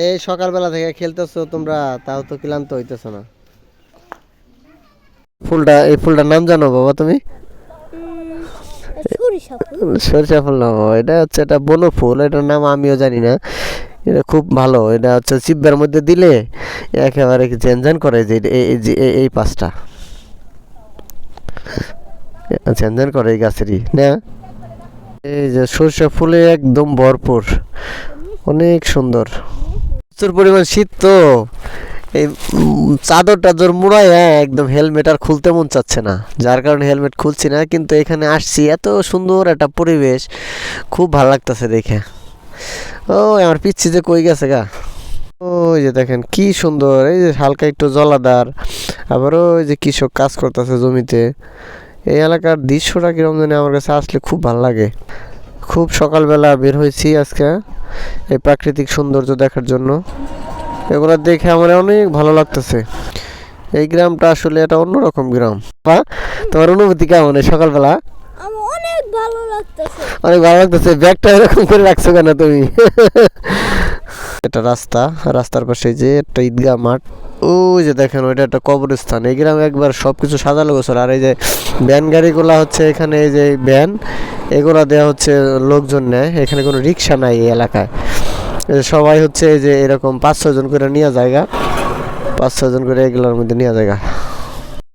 এই সকালবেলা থেকে খেলতেছো তোমরা, তাও তো ক্লান্ত হইতেছো না। এই ফুলটার নাম জানো বাবা তুমি? সরিষা ফুল না বাবা, এটা বন ফুল, এটার নাম আমিও জানি না। এটা খুব ভালো, এটা হচ্ছে চিব্বার মধ্যে দিলে একেবারে ঝ্যানঝ্যান করে, যে এই পাঁচটা ঝ্যানঝ্যান করে এই গাছেরই না। এই যে সরিষা ফুলে একদম ভরপুর, অনেক সুন্দর। প্রচুর পরিমাণ শীত তো, এই চাদরটা জোর মুড়ায় একদম হেলমেট আর খুলতে মন চাচ্ছে না, যার কারণে হেলমেট খুলছি না। কিন্তু এখানে আসছি, এত সুন্দর একটা পরিবেশ, খুব ভালো লাগতেছে দেখে। ও আমার পিচ্ছি যে কই গেছে গা, ওই যে দেখেন কি সুন্দর, এই যে হালকা একটু জলাধার, আবার ওই যে কৃষক কাজ করতেছে জমিতে। এই এলাকার দৃশ্যটা কিরকম জানি আমার কাছে আসলে খুব ভালো লাগে। খুব সকালবেলা বের হয়েছি আজকে এই প্রাকৃতিক সৌন্দর্য দেখার জন্য। এগুলো দেখে আমার অনেক ভালো লাগতেছে। এই গ্রামটা আসলে এটা অন্যরকম গ্রাম। তোমার অনুভূতি কেমন এই সকালবেলা? অনেক ভালো লাগতেছে। অনেক ভালো লাগতেছে। ব্যাগটা এরকম করে রাখছো কেন তুমি? এটা রাস্তার পাশে যে একটা ঈদগাহ মাঠ, ওই যে দেখেন ওইটা একটা কবরস্থান। এই গ্রামে একবার সবকিছু সাজালো গোছালো। আর এই যে ভ্যান গাড়িগুলা হচ্ছে এখানে, এই যে ভ্যান এগুলা দেওয়া হচ্ছে, লোকজন নেয় এখানে, কোনো রিক্সা নাই এই এলাকায়। সবাই হচ্ছে এই যে এরকম 5-6 জন করে নিয়ে জায়গা, 5-6 জন করে এগুলোর মধ্যে নিয়ে জায়গা।